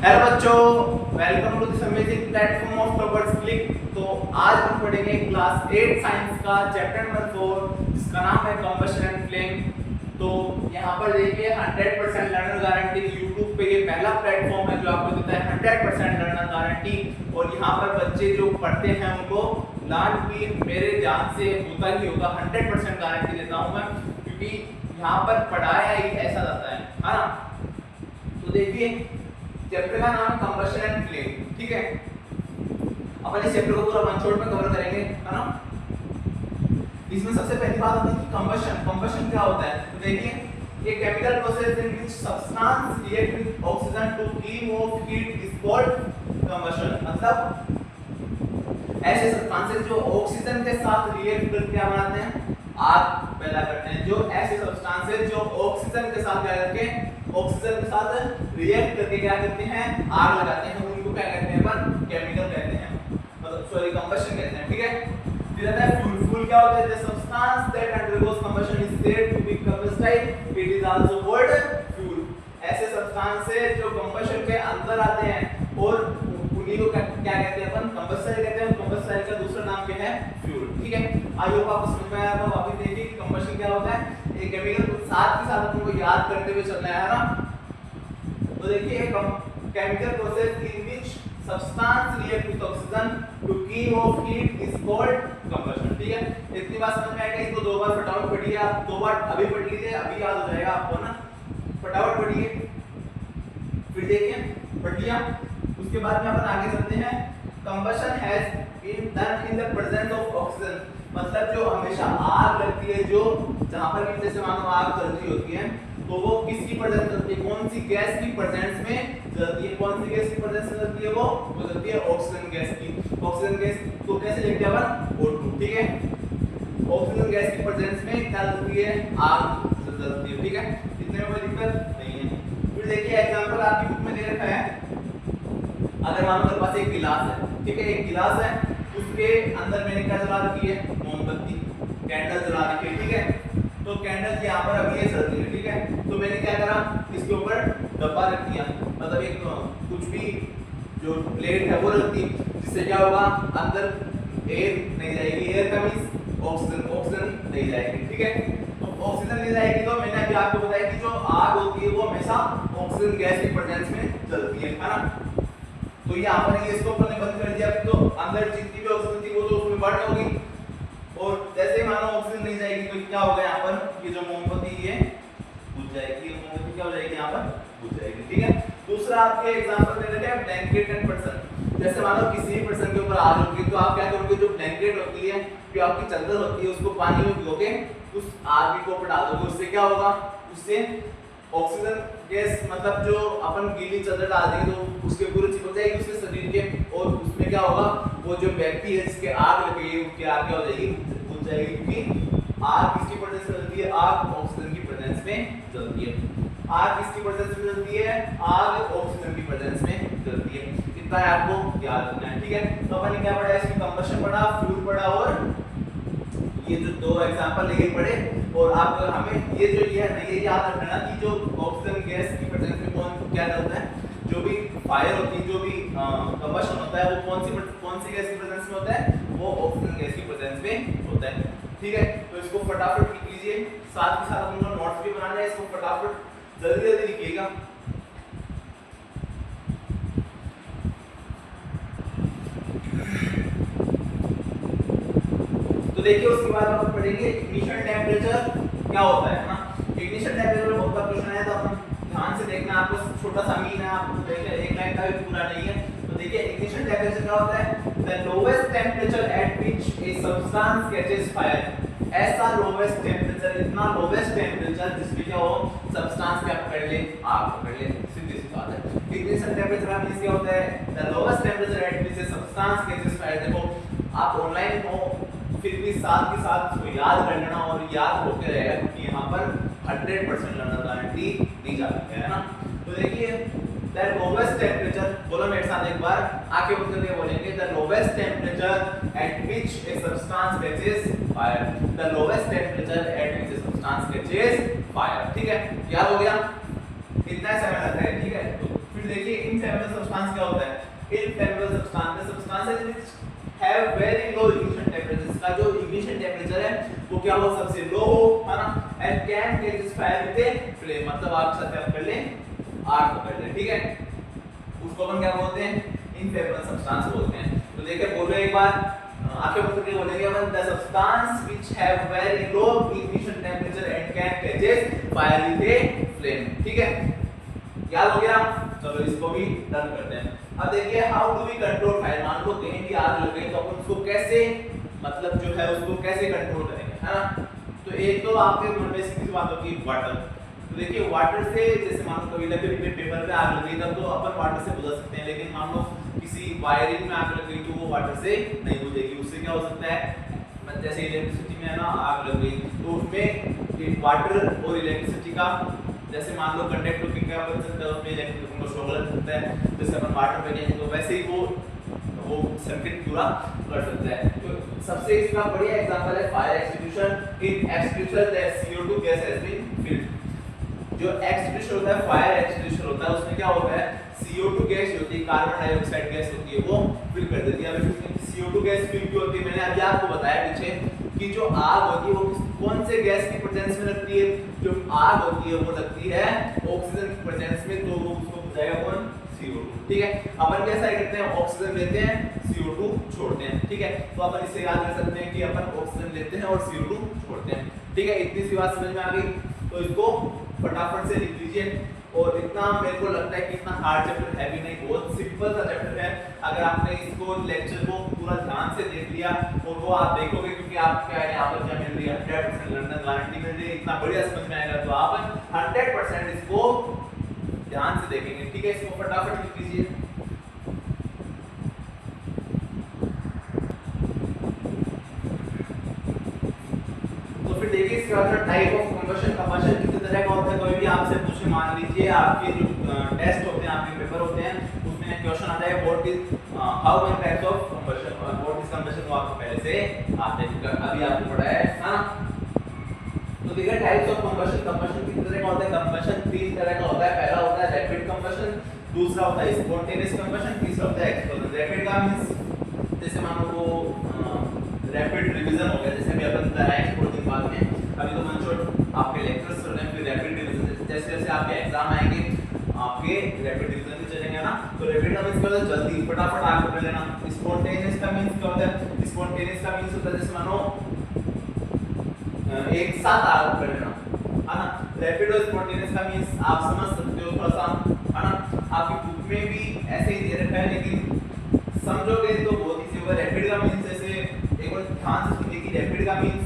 Hello बच्चों, welcome to this amazing platform of toppers click. तो आज हम पढ़ेंगे क्लास 8 साइंस का चैप्टर नंबर 4 जिसका नाम है कंबशन एंड फ्लेम। तो यहाँ पर देखिए 100% लर्नर गारंटी। यूट्यूब पे ये पहला प्लेटफॉर्म है जो आपको देता है 100% लर्नर गारंटी। और यहाँ पर बच्चे जो पढ़ते हैं उनको लर्न भी मेरे ध्यान से होता ही होगा। 100% गारंटी देता हूँ मैं, क्योंकि यहाँ पर पढ़ाया ही ऐसा जाता है ना। तो देखिए चैप्टर का नाम है कंबशन एंड फ्लेम, ठीक है। अपन इस चैप्टर को पूरा वन शॉट में कवर करेंगे, है ना। इसमें सबसे पहली बात होती है कि कंबशन क्या होता है। तो देखिए एक chemical process in which substance react with oxygen to give off heat is called combustion. मतलब ऐसे सब्सटेंसेस जो ऑक्सीजन के साथ रिएक्ट करके क्या बनाते हैं, आग पैदा करते हैं। जो ऐसे सब्सटेंसेस जो ऑक्सीजन के साथ क्या करके ऑक्सीजन के साथ रिएक्ट करके क्या करते हैं, आग लगाते हैं, उनको क्या कहते हैं अपन, केमिकल कहते हैं, मतलब सॉरी कंबशन कहते हैं, ठीक है। फिर आता है फ्यूल। फ्यूल क्या होता है, the substance that undergoes combustion is said to be combustible, it is also called fuel. ऐसे सब्सटेंसेस जो कंबशन के अंदर आते हैं और उन्हीं को क्या कहते हैं अपन, कंबस्टाइल कहते हैं। कंबस्टाइल का दूसरा नाम क्या है, फ्यूल, ठीक है। आई होप आपको समझ में आया होगा। वापस देखिए कि कंबशन क्या होता है, एक केमिकल साथ के साथ अपन को याद करते हुए चलना है ना। तो देखिए एक chemical process in which substance react with oxygen to give off heat is called combustion, ठीक है। इतनी बात समझ में आएगा। इसको दो बार फटाफट पढ़िए आप, दो बार अभी पढ़ लीजिए, अभी याद हो जाएगा आपको ना। फटाफट पढ़िए, फिर देखिए पढ़ लिया, उसके बाद में अपन आगे चलते हैं। Combustion has been done in the presence of oxygen. मतलब जो हमेशा आग लगती है, जो जहां पर भी जैसे मानो आग जल रही होती है, तो वो किसकी प्रेजेंस में जलती है, कौन सी गैस की प्रेजेंस में जलती है। कौन सी गैस की प्रेजेंस में जलती है, वो जलती है ऑक्सीजन गैस की। ऑक्सीजन गैस को कैसे लिखते हैं अपन, O2, ठीक है। ऑक्सीजन गैस की प्रेजेंस में क्या जलती है, आग जलती है, ठीक है। इतने में कोई दिक्कत नहीं है। फिर देखिए एग्जांपल आपकी बुक में दे रखा है। अगर मान लो मेरे पास एक गिलास है, ठीक है, एक गिलास है, उसके अंदर मैंने क्या जला रखी है, मोमबत्ती, कैंडल जला रखी है, ठीक है। तो कैंडल यहाँ पर अभी ये जल रही है, ठीक है। तो मैंने क्या करा, इसके ऊपर डब्बा रख दिया, मतलब एक कुछ भी जो प्लेट है वो रख दी, जिससे क्या होगा, अंदर एयर नहीं जाएगी। एयर का मींस ऑक्सीजन नहीं जाएगी, ठीक है। तो ऑक्सीजन नहीं जाएगी, तो मैंने अभी आपको बताया कि जो आग होती है वो हमेशा ऑक्सीजन गैस की प्रेजेंस में जलती है ना। तो यहाँ पर ये इसको अपन ने बंद कर दिया, तो अंदर जितनी भी ऑक्सीजन थी वो तो उसमें बर्न होगी। और जैसे ही मानो ऑक्सीजन नहीं जाएगी तो क्या होगा, यहाँ पर ये जो मोमबत्ती ये बुझ जाएगी। मोमबत्ती क्या हो जाएगी, यहाँ पर बुझ जाएगी, ठीक है। दूसरा आपके एग्जांपल दे रहे हैं ब्लैंकेट एंड पर्सन। जैसे मानो किसी भी पर्सन के ऊपर आग लगी, तो आप क्या करोगे, जो ब्लैंकेट होती है, जो आपकी चादर होती है, उसको पानी में भिगोके उस आग के ऊपर डाल दोगे। उससे क्या होगा, उससे ऑक्सीजन गैस, मतलब जो अपन गीली चादर डाल देंगे तो उसके पूरे चिपक जाएगी उसके शरीर के, और उसमें क्या होगा, वो जो व्यक्ति है जिसके आग लगी उसकी आग क्या हो जाएगी, बुझ जाएगी। क्योंकि आग किसकी प्रेजेंस में जलती है, आग ऑक्सीजन की प्रेजेंस में जलती है। आग किसकी प्रेजेंस में जलती है, आग ऑक्सीजन की प्रेजेंस में जलती है। इतना है आपको याद रखना है, ठीक है। तो अपन ने क्या पढ़ा, इसमें कंबशन पढ़ा, फ्यूल पढ़ा, और ये जो दो एग्जांपल ये पढ़े। और आप हमें ये जो है ना, ये याद रखना कि जो ऑक्सीजन गैस की प्रेजेंस में कौन क्या होता है, जो भी फायर होती है, जो भी कंबशन होता है, वो कौन सी गैस की प्रेजेंस में होता है, वो ऑक्सीजन गैस की प्रेजेंस में होता है, ठीक है। तो इसको फटाफट लिख लीजिए, साथ ही साथ हम लोग नोट्स भी बनाना है, इसको फटाफट जल्दी जल्दी लिखिएगा। तो देखिए उसके बाद हम पढ़ेंगे इग्निशन टेम्परेचर क्या होता है ना। इग्निशन टेम्परेचर में बहुत बार क्वेश्चन आया, तो अपन ध्यान से देखना, आपको छोटा सा मीन है, आपको देखिए एक लाइन का भी पूरा नहीं है। तो देखिए इग्निशन टेम्परेचर क्या होता है, the lowest temperature at which a substance catches fire. ऐसा लोवेस्ट टेम्परेचर, इतना लोवेस्ट टेम्परेचर जिसमें क्या हो, सब्सटेंस क्या पकड़ ले, आग पकड़ ले, सीधी सी बात है। इग्निशन टेम्परेचर का मींस क्या होता है, the lowest temperature at which a substance catches fire. देखो आप ऑनलाइन हो, फिर भी साथ के साथ इसको याद कर लेना, और याद होते रहेगा, क्योंकि यहाँ पर 100% लर्नर गारंटी दी जाती है ना। तो देखिए द लोवेस्ट टेम्परेचर, बोलो मेरे साथ एक बार, आगे बंद करके बोलेंगे, the lowest temperature at which a substance catches fire. The lowest temperature at which a substance catches fire, ठीक है, याद हो गया, इतना समय लगता है, ठीक है। तो फिर फिर देखिए इनफ्लेमेबल सब्सटेंस क्या होता है? Inflammable substance substances which have very low ignition temperature, इसका जो इग्निशन टेंपरेचर है वो क्या हो, सबसे लो हो, है ना, and can catch fire with a flame, मतलब आग के साथ क्या कर ले, आग पकड़ ले, ठीक है, उसको अपन क्या बोलते हैं, इनफ्लेमेबल सब्सटेंस बोलते हैं। तो देखिए बोलो एक बार, आगे बोल के बोलेंगे अपन, the substance which have very low ignition temperature and can catches fire with a flame, ठीक है, याद हो गया। चलो इसको भी डन करते हैं। अब देखिए how do we control fire, मान लो कहीं भी आग लग गई तो अपन उसको कैसे, मतलब जो है उसको कैसे कंट्रोल करेंगे, है ना। तो एक तो आपके मन में सीधी सी बात होगी वाटर। तो देखिए वाटर से, जैसे मान लो कभी लकड़ी पे पेपर पे आग लग गई तब तो अपन वाटर से बुझा सकते हैं, लेकिन मान लो किसी वायरिंग में आग लग गई तो वो वाटर से नहीं बुझेगी। उससे क्या हो सकता है, जैसे इलेक्ट्रिसिटी में है ना आग लग गई तो उसमें वाटर और इलेक्ट्रिसिटी का, जैसे मान लो कंडक्टर की क्या बन सकता है, उसमें इलेक्ट्रिक को शॉक लग सकता है, जैसे अपन वाटर पे जाएंगे तो वैसे ही वो सर्किट पूरा कर सकता है। तो सबसे इसका बढ़िया एग्जांपल है fire extinguisher. In extinguisher that CO2 gas has been filled. जो एक्सटिंग्विशर होता है, फायर एक्सटिंग्विशर होता है, उसमें क्या होता है, CO2 गैस होती है, कार्बन डाइऑक्साइड गैस होती है, वो फिल कर देती है। अब इसमें CO2 गैस फिल क्यों होती है, मैंने अभी आपको बताया पीछे कि जो आग होती है वो कौन से गैस की प्रेजेंस में लगती है, जो आग होती है वो लगती है ऑक्सीजन की प्रेजेंस में, तो वो उसको बुझाएगा कौन, CO2, ठीक है। अपन भी ऐसा करते हैं, ऑक्सीजन लेते हैं, CO2 छोड़ते हैं, ठीक है। तो अपन इससे याद कर सकते हैं कि अपन ऑक्सीजन लेते हैं और CO2 छोड़ते हैं, ठीक है। इतनी सी बात समझ में आ गई, तो इसको फटाफट से लिख लीजिए। और इतना मेरे को लगता है कि इतना हार्ड चैप्टर है भी नहीं, बहुत सिंपल सा चैप्टर है। अगर आपने इसको लेक्चर को पूरा ध्यान से देख लिया और वो आप देखोगे, क्योंकि आप क्या है यहाँ पर क्या मिल रही है, 100% लर्नर गारंटी मिल रही है, इतना बढ़िया समझ में आएगा, तो आप 100% इसको ध्यान से देखेंगे, ठीक है। इसको फटाफट लिख लीजिए। तो फिर देखिए इसके बाद टाइप ऑफ कंबशन, कंबशन कितने तरह का होता है, कोई भी आपसे पूछे, मान लीजिए आपके जो टेस्ट होते हैं, आपके पेपर होते हैं, उसमें क्वेश्चन आता है what is how many types of combustion, और व्हाट इज कंबशन वो आपको पहले से आते हैं, अभी आपने पढ़ा है ना। तो देखिए टाइप्स ऑफ कंबशन, कंबशन कितने तरह का होता है, कंबशन 3 तरह का होता है। पहला होता है रैपिड कंबशन, दूसरा होता है स्पॉन्टेनियस कंबशन, तीसरा होता है एक्सप्लोजन। रैपिड का मींस जैसे मान लो वो रैपिड रिवीजन हो गया, जैसे अभी अपन कराएंगे थोड़ी दिन बाद में, अभी तो वन शॉट आपके लेक्चर्स चल रहे हैं, फिर रैपिड रिवीजन, जैसे जैसे आपके एग्जाम आएंगे आपके रैपिड रिवीजन भी चलेंगे ना। तो रैपिड का मींस क्या होता है, जल्दी फटाफट आगे बढ़ लेना। स्पॉन्टेनियस का मींस क्या होता है, स्पॉन्टेनियस का मींस होता है जैसे मानो एक साथ आगे बढ़ लेना, है ना। रैपिड और स्पॉन्टेनियस का मींस आप समझ सकते हो थोड़ा सा, है ना, आपकी बुक में भी ऐसे ही दे रखा है, लेकिन समझोगे तो बहुत इजी होगा। रैपिड का मींस जैसे एक बार ध्यान से सुनिए कि रैपिड का मींस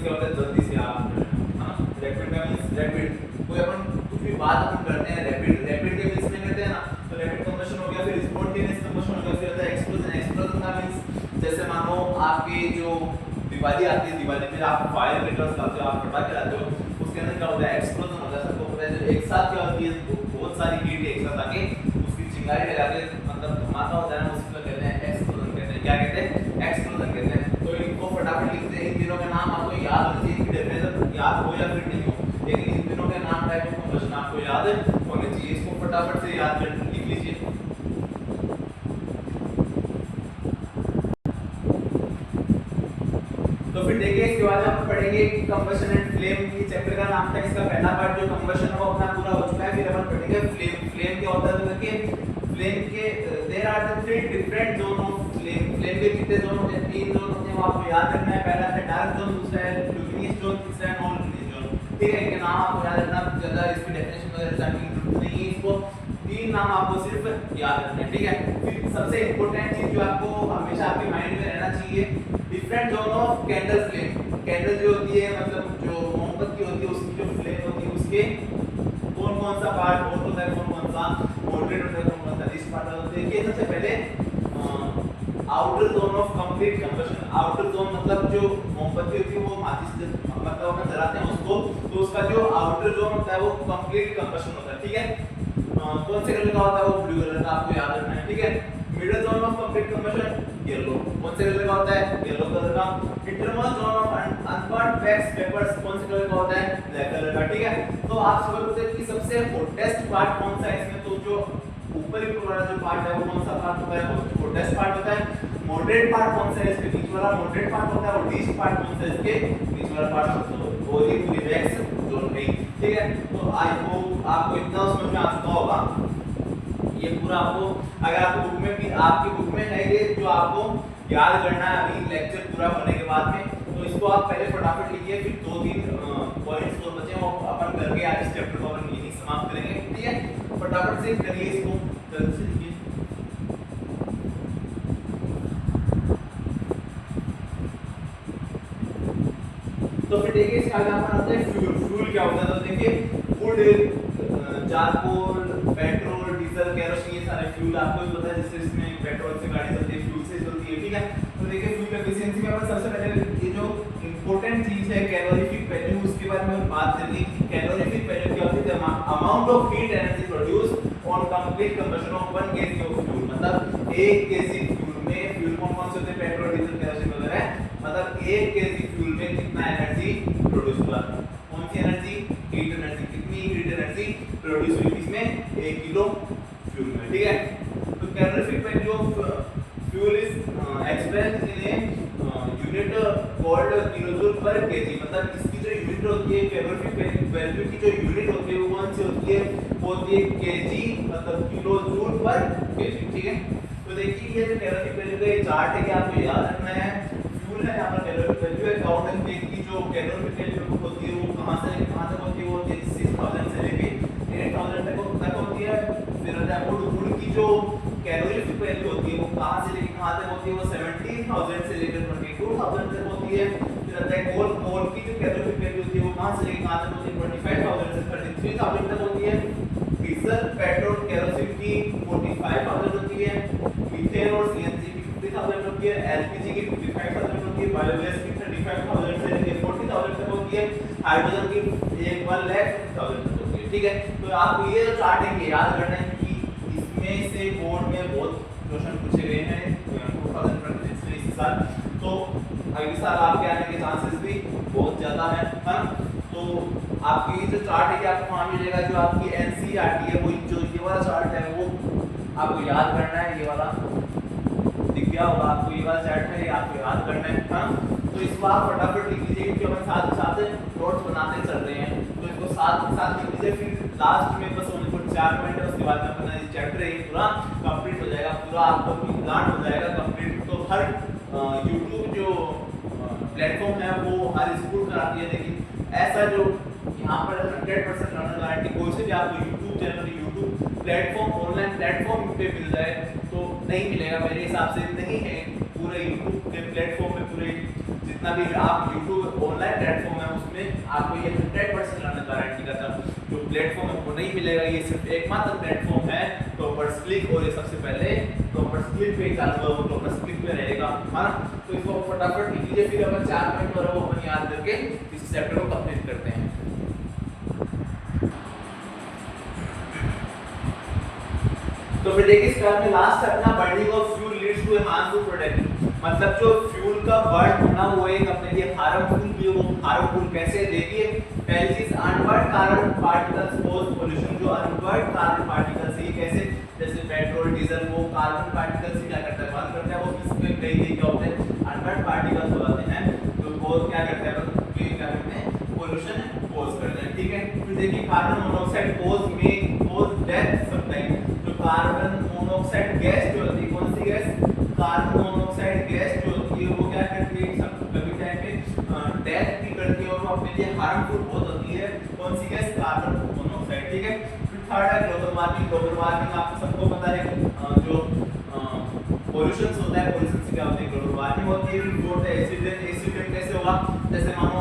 क्या होता है, जल्दी से आप, है ना। रैपिड का मींस रैपिड, कोई अपन कुछ भी बात अपन करते हैं रैपिड, रैपिड के मींस में करते हैं ना, तो रैपिड कंबशन हो गया। फिर स्पॉन्टेनियस कंबशन हो गया, फिर होता है एक्सप्लोजन। एक्सप्लोजन का मींस जैसे मानो आपके जो दिवाली आती है, दिवाली में आप फायर क्रैकर्स लाते हो, आप पटाखे लाते हो, उसके अंदर क्या होता है, एक्सप्लोजन होता है। सबको पता है, एक साथ क्या होती है, बहुत सारी हीट एक साथ आके उसकी चिंगारी लगा के मतलब धमाका होता है ना, उसको कहते हैं एक्सप्लोजन कहते हैं। क्या कहते हैं, एक्सप्लोजन कहते हैं। तो इनको फटाफट लिखते हैं, इन तीनों के नाम आपको याद होने चाहिए, इनकी डेफिनेशन याद हो या फिर नहीं हो, लेकिन इन तीनों के नाम टाइप ऑफ कंबशन आपको याद होने चाहिए। इसको फटाफट से याद कर लिख लीजिए। तो फिर देखिए इसके बाद हम पढ़ेंगे कि कंबशन एंड फ्लेम, की चैप्टर का नाम था इसका पहला पार्ट, जो कंबशन है वो अपना पूरा हो चुका है। फिर अपन पढ़ेंगे फ्लेम। फ्लेम क्या होता है, तो देखिए फ्लेम के there are the 3 different zone of flame. Flame के कितने जोन होते हैं, 3 जोन होते हैं, वो आपको याद रखना है। पहला है डार्क जोन, दूसरा है ल्यूमिनस जोन, तीसरा है नॉन ल्यूमिनस जोन, ठीक है। इनके नाम आपको याद रखना, ज्यादा इसकी डेफिनेशन वगैरह जानने की जरूरत नहीं है, इसको 3 नाम आपको सिर्फ याद रखना है, ठीक है। फिर सबसे इंपॉर्टेंट चीज जो आपको हमेशा आपके माइंड में रहना चाहिए, different zone of candle flame. Candle जो होती है, मतलब जो मोमबत्ती होती है, उसकी जो फ्लेम होती है, उसके कौन कौन सा पार्ट होट होता है, कौन कौन सा मॉडरेट होता है, कौन कौन सा रिस्ट पार्ट होता है। देखिए सबसे पहले outer zone of complete combustion. Outer zone मतलब जो मोमबत्ती होती है वो माचिस से मतलब अपन जलाते हैं उसको, तो उसका जो आउटर जोन होता है वो कंप्लीट कंबशन होता है, ठीक है। कौन से कलर का होता है, वो ब्लू कलर का, आपको याद रखना है, ठीक है। Middle zone of complete combustion yellow. कौन से कलर का होता है? येलो कलर का। Internal zone of unburnt wax vapours कौन से कलर का होता है? ब्लैक कलर का। ठीक है, तो आप सवाल पूछे कि सबसे हॉटेस्ट पार्ट कौन सा है इसमें, तो जो ऊपरी वाला जो पार्ट है वो कौन सा पार्ट होता है? वो हॉटेस्ट पार्ट होता है। मॉडरेट पार्ट कौन सा है? इसके बीच वाला मॉडरेट पार्ट होता है। और लीस्ट पार्ट कौन सा है? इसके बीच वाला पार्ट और ये पूरी वैक्स जोन नहीं। ठीक है, तो आई होप आपको इतना समझ में आ चुका होगा। ये पूरा आपको, अगर आपको बुक में भी, आपकी बुक में है ये जो आपको याद करना है अभी लेक्चर पूरा होने के बाद में, तो इसको आप पहले फटाफट लिखिए, फिर 2-3 पॉइंट्स और बचे वो अपन करके आज इस चैप्टर को अपन यहीं समाप्त करेंगे। ठीक है, फटाफट से करिए इसको, जल्दी से लिखिए। तो फिर देखिए इसका आगे अपन आते हैं फ्यूल। फ्यूल क्या होता है? तो देखिए would, charcoal, petrol, diesel, kerosene, ये सारे फ्यूल आपको भी पता है, जैसे इसमें पेट्रोल से गाड़ी चलती है, फ्यूल से चलती है। ठीक है, तो देखिए फ्यूल एफिशिएंसी में अपन सबसे पहले ये जो इंपॉर्टेंट चीज है कैलोरीफिक वैल्यू, उसके बारे में बात करेंगे कि कैलोरीफिक वैल्यू क्या होती है? Amount of heat energy produced on complete combustion of 1 kg of fuel. मतलब 1 kg फ्यूल में, फ्यूल कौन से होते हैं? पेट्रोल, डीजल, केरोसिन वगैरह। मतलब 1 kg फ्यूल में कितना एनर्जी प्रोड्यूस हुआ? कौन सी एनर्जी? Heat energy. कितनी हीट एनर्जी प्रोड्यूस हुई इसमें? 1 किलो फ्यूल में। ठीक है, तो calorific value of fuel is expressed in a unit called kilojoule पर केजी। मतलब इसकी जो यूनिट होती है कैलोरीफिक वैल्यू की, जो यूनिट होती है वो कौन सी होती है? वो होती है केजी, मतलब किलोजूल पर केजी। ठीक है, तो देखिए ये जो कैलोरीफिक वैल्यू का ये चार्ट है कि आपको याद रखना है। फ्यूल है, यहाँ पर कैलोरीफिक वैल्यू है। काउंट की जो कैलोरीफिक वैल्यू होती है वो कहाँ से लेके कहाँ तक होती है? वो 6000 से लेके 8000 तक होती है। फिर वुड की जो कैलोरीफिक वैल्यू होती है वो कहाँ से लेके कहाँ तक होती है? वो 17000 से लेकर 22000 तक होती है। फिर आता है कोल की जो कैलोरीफिक वैल्यू होती है वो कहाँ से लेके कहाँ तक होती है? 25000 से 33000 तक होती है। डीजल, पेट्रोल, केरोसिन की 45000 होती है। मीथेन और सीएनजी की 50000 होती है। एलपीजी की 55000 होती है। बायोगैस की 35000 से लेकर 40000 तक होती है। हाइड्रोजन की 1,50,000 तक होती है। ठीक है, तो आपको ये जो चार्ट है ये याद करना है कि इसमें से बोर्ड में बहुत क्वेश्चन पूछे गए हैं 2023 साल, तो अगले साल आपके आने के चांसेस भी बहुत ज्यादा है ना। तो आपकी जो चार्ट है कि आपको वहाँ मिलेगा, जो आपकी एनसीईआरटी है वो जो ये वाला चार्ट है वो आपको याद करना है। ये वाला दिख गया होगा आपको, ये वाला चार्ट है, ये आपको याद करना है ना। तो इसको आप फटाफट लिख लीजिए क्योंकि अपन साथ साथ नोट्स बनाते चल रहे हैं, तो इसको साथ साथ लिख लीजिए। फिर लास्ट में बस ओनली 4 मिनट है, उसके बाद में अपना ये चैप्टर है पूरा कंप्लीट हो जाएगा, पूरा आपको ज्ञान हो जाएगा कंप्लीट। तो हर यूट्यूब जो प्लेटफॉर्म है वो हर स्कूल कराती है, लेकिन ऐसा जो यहाँ पर 100% लर्नर गारंटी कोई से भी आपको YouTube channel, YouTube platform, online platform पे मिल जाए तो नहीं मिलेगा मेरे हिसाब से। नहीं है पूरे यूट्यूब के प्लेटफॉर्म में, पूरे जितना भी आप यूट्यूब ऑनलाइन प्लेटफॉर्म है उसमें आपको ये 100% लर्नर गारंटी का जो प्लेटफॉर्म है वो नहीं मिलेगा। ये सिर्फ एकमात्र प्लेटफॉर्म है टॉपर्स क्लिक, और ये सबसे पहले टॉपर्स क्लिक पे चालू हुआ, वो टॉपर्स क्लिक पे रहेगा, है ना। तो इसको फटाफट लिख लीजिए, फिर अपन 4 मिनट और वो अपन याद करके इस चैप्टर को कंप्लीट करते हैं। तो फिर देखिए इसका में लास्ट अपना burning of fuel leads to harmful product. मतलब जो फ्यूल का बर्न होना वो एक अपने लिए हार्मफुल भी, वो हार्मफुल कैसे? देखिए पहली चीज अनबर्न कार्बन पार्टिकल्स कोज पोल्यूशन। जो अनबर्न कार्बन पार्टिकल्स ये कैसे? जैसे पेट्रोल, डीजल, वो कार्बन पार्टिकल्स क्या करता है? बर्न करता है, वो किसमें कई क्या होते हैं? अनबर्न पार्टिकल्स हो जाते हैं, तो कोज क्या करता है? क्या करते हैं? पोल्यूशन कोज करते हैं। ठीक है, फिर देखिए कार्बन मोनोऑक्साइड कोज डेथ समटाइम। जो कार्बन मोनोऑक्साइड गैस जो होती है, कौन सी गैस? कार्बन मोनोऑक्साइड गैस जो होती है वो क्या करती है? कभी टाइम पे डेथ भी करती है, और वो अपने लिए हार्मफुल बहुत होती है। कौन सी गैस? Carbon monoxide. ठीक है, फिर थर्ड है ग्लोबल वार्मिंग। ग्लोबल वार्मिंग आपको सबको पता है जो पोल्यूशन होता है, पोल्यूशन से क्या होती है? ग्लोबल वार्मिंग होती है। फिर फोर्थ है एसिड। एसिड कैसे होगा? जैसे मानो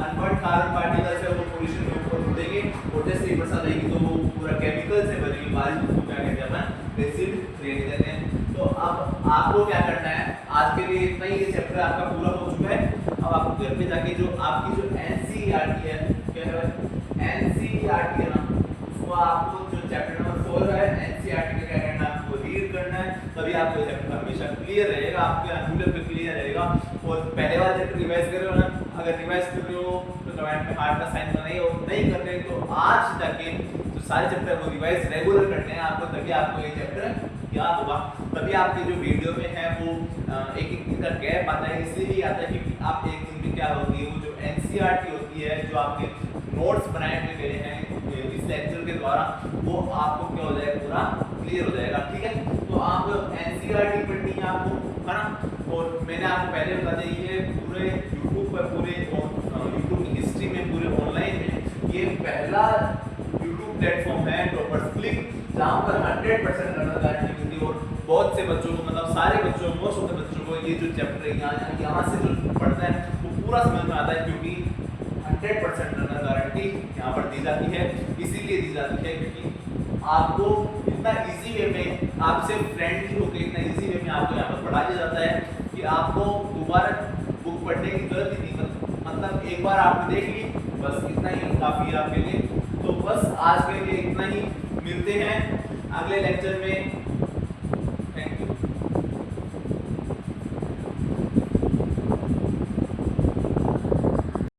अनबर्न कार्बन पार्टिकल्स है वो पोल्यूशन के ऊपर उड़ेंगे, और जैसे बरसात आएगी तो वो पूरा केमिकल से बनेगी बारिश, उसको क्या कहते हैं? अपन एसिड रेन कहते हैं। तो अब आपको क्या करना है? आज के लिए इतना ही, ये चैप्टर आपका पूरा हो चुका है। अब आपको घर पे जाके जो आपकी जो एनसीईआरटी है, क्या है एनसीईआरटी है ना, उसको आपको जो चैप्टर नंबर 4 है एनसीईआरटी का क्या करना है? आपको रीड करना है, तभी आपको चैप्टर हमेशा क्लियर रहेगा, आपके अनूले पे क्लियर रहेगा। और पहले वाला चैप्टर रिवाइज कर रहे हो ना, अगर रिवाइज कर रहे हो तो कमेंट में हार्ट का साइन बनाइए, और नहीं कर रहे तो आज जाके जो सारे चैप्टर वो रिवाइज रेगुलर करते हैं आपको, तभी आपको ये चैप्टर याद होगा। तभी आपके जो वीडियो में है वो एक एक दिन का गैप आता है, इसलिए भी आता है क्योंकि आप एक दिन में क्या होती है वो जो एनसीईआरटी होती है, जो आपके नोट्स बनाए हुए गए हैं इस लेक्चर के द्वारा, वो आपको क्या हो जाएगा, पूरा क्लियर हो जाएगा। ठीक है, तो आप एनसीईआरटी पढ़नी है आपको, है ना। और मैंने आपको पहले बता दिया ये पूरे यूट्यूब पर, पूरे यूट्यूब की हिस्ट्री में, पूरे ऑनलाइन में ये पहला यूट्यूब प्लेटफॉर्म है टॉपर्स क्लिक, जहाँ पर 100% लर्नर गारंटी मिलती है। और बहुत से बच्चों को, मतलब सारे बच्चों, मोस्ट ऑफ द बच्चों को ये जो चैप्टर यहाँ से जो पढ़ता है वो पूरा समझ में आता है, क्योंकि 100% लर्नर गारंटी यहाँ पर दी जाती है। इसीलिए दी जाती है क्योंकि आपको इतना इजी वे में, आपसे फ्रेंडली होकर इतना इजी वे में आपको यहाँ पर पढ़ाया जाता है कि आपको दोबारा बुक पढ़ने की जरूरत ही नहीं, मतलब एक बार आपने देख ली, बस इतना ही काफ़ी है आपके लिए। तो बस आज के लिए इतना ही, मिलते हैं अगले लेक्चर में।